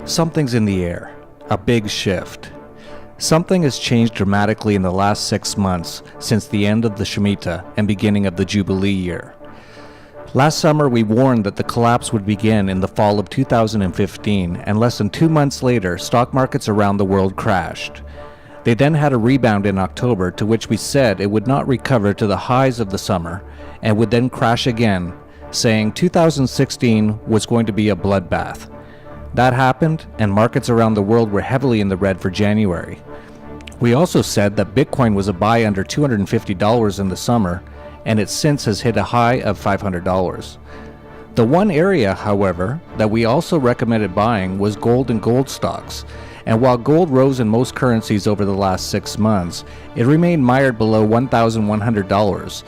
Something's in the air. A big shift. Something has changed dramatically in the last 6 months since the end of the Shemitah and beginning of the Jubilee year. Last summer we warned that the collapse would begin in the fall of 2015, and less than 2 months later stock markets around the world crashed. They then had a rebound in October, to which we said it would not recover to the highs of the summer and would then crash again, saying 2016 was going to be a bloodbath. That happened, and markets around the world were heavily in the red for January. We also said that Bitcoin was a buy under $250 in the summer, and it since has hit a high of $500. The one area, however, that we also recommended buying was gold and gold stocks, and while gold rose in most currencies over the last 6 months, it remained mired below $1,100.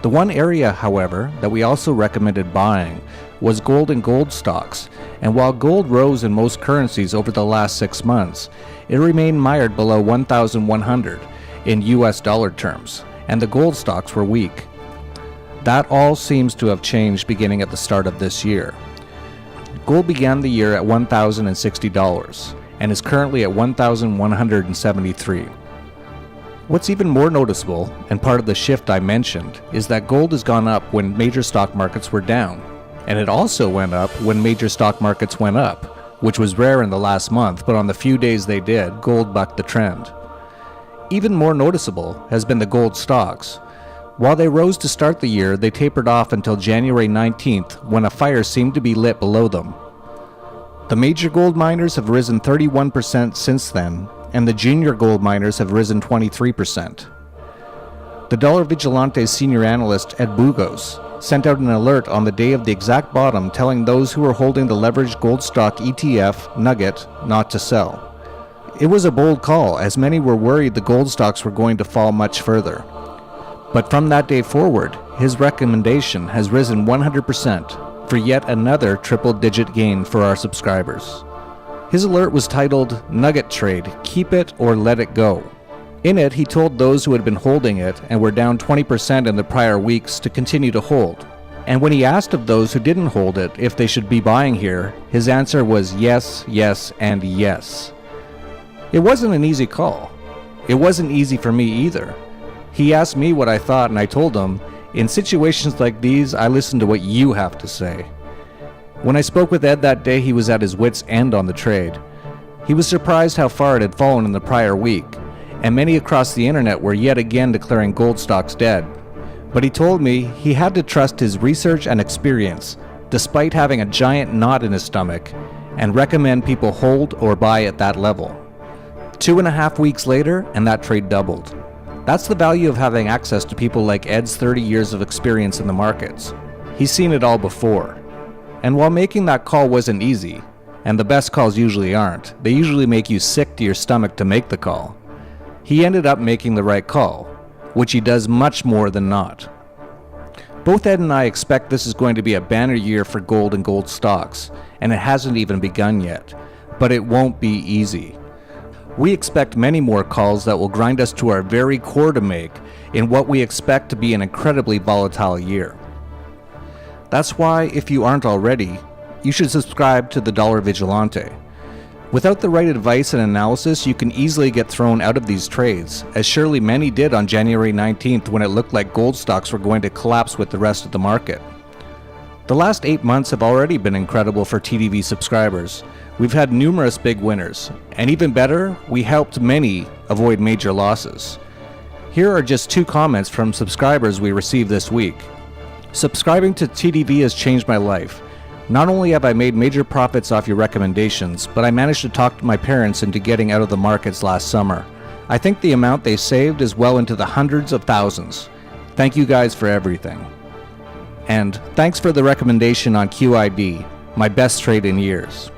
The one area, however, that we also recommended buying was gold and gold stocks, and while gold rose in most currencies over the last 6 months, it remained mired below 1,100 in US dollar terms, and the gold stocks were weak. That all seems to have changed beginning at the start of this year. Gold began the year at $1,060 and is currently at $1,173. What's even more noticeable, and part of the shift I mentioned, is that gold has gone up when major stock markets were down, and it also went up when major stock markets went up, which was rare in the last month, but on the few days they did, gold bucked the trend. Even more noticeable has been the gold stocks. While they rose to start the year, they tapered off until January 19th, when a fire seemed to be lit below them. The major gold miners have risen 31% since then, and the junior gold miners have risen 23%. The Dollar Vigilante's senior analyst Ed Bugos sent out an alert on the day of the exact bottom telling those who were holding the leveraged gold stock ETF Nugget not to sell. It was a bold call, as many were worried the gold stocks were going to fall much further. But from that day forward, his recommendation has risen 100% for yet another triple-digit gain for our subscribers. His alert was titled, "Nugget Trade, Keep It or Let It Go." In it, he told those who had been holding it and were down 20% in the prior weeks to continue to hold. And when he asked of those who didn't hold it if they should be buying here, his answer was yes, yes, and yes. It wasn't an easy call. It wasn't easy for me either. He asked me what I thought, and I told him, in situations like these, I listen to what you have to say. When I spoke with Ed that day, he was at his wit's end on the trade. He was surprised how far it had fallen in the prior week, and many across the internet were yet again declaring gold stocks dead. But he told me he had to trust his research and experience, despite having a giant knot in his stomach, and recommend people hold or buy at that level. 2.5 weeks later, and that trade doubled. That's the value of having access to people like Ed's 30 years of experience in the markets. He's seen it all before. And while making that call wasn't easy, and the best calls usually aren't, they usually make you sick to your stomach to make the call, he ended up making the right call, which he does much more than not. Both Ed and I expect this is going to be a banner year for gold and gold stocks, and it hasn't even begun yet, but it won't be easy. We expect many more calls that will grind us to our very core to make in what we expect to be an incredibly volatile year. That's why, if you aren't already, you should subscribe to the Dollar Vigilante. Without the right advice and analysis, you can easily get thrown out of these trades, as surely many did on January 19th when it looked like gold stocks were going to collapse with the rest of the market. The last 8 months have already been incredible for TDV subscribers. We've had numerous big winners, and even better, we helped many avoid major losses. Here are just 2 comments from subscribers we received this week. Subscribing to TDV has changed my life. Not only have I made major profits off your recommendations, but I managed to talk to my parents into getting out of the markets last summer. I think the amount they saved is well into the hundreds of thousands. Thank you guys for everything. And thanks for the recommendation on QIB, my best trade in years.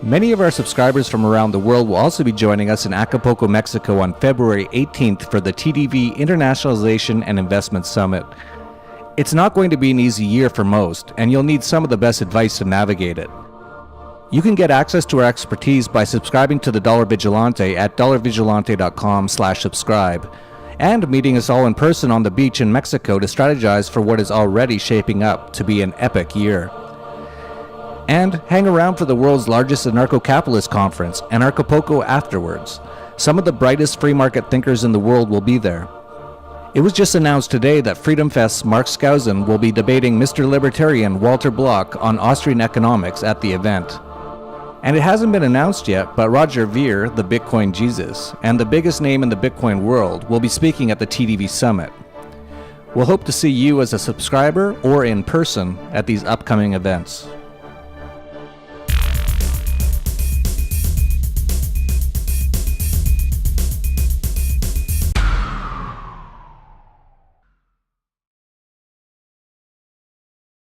Many of our subscribers from around the world will also be joining us in Acapulco, Mexico on February 18th for the TDV Internationalization and Investment Summit. It's not going to be an easy year for most, and you'll need some of the best advice to navigate it. You can get access to our expertise by subscribing to the Dollar Vigilante at dollarvigilante.com/subscribe, and meeting us all in person on the beach in Mexico to strategize for what is already shaping up to be an epic year. And hang around for the world's largest anarcho-capitalist conference, Anarchapulco, afterwards. Some of the brightest free market thinkers in the world will be there. It was just announced today that Freedom Fest's Mark Skousen will be debating Mr. Libertarian Walter Block on Austrian economics at the event. And it hasn't been announced yet, but Roger Ver, the Bitcoin Jesus, and the biggest name in the Bitcoin world, will be speaking at the TDV Summit. We'll hope to see you as a subscriber or in person at these upcoming events.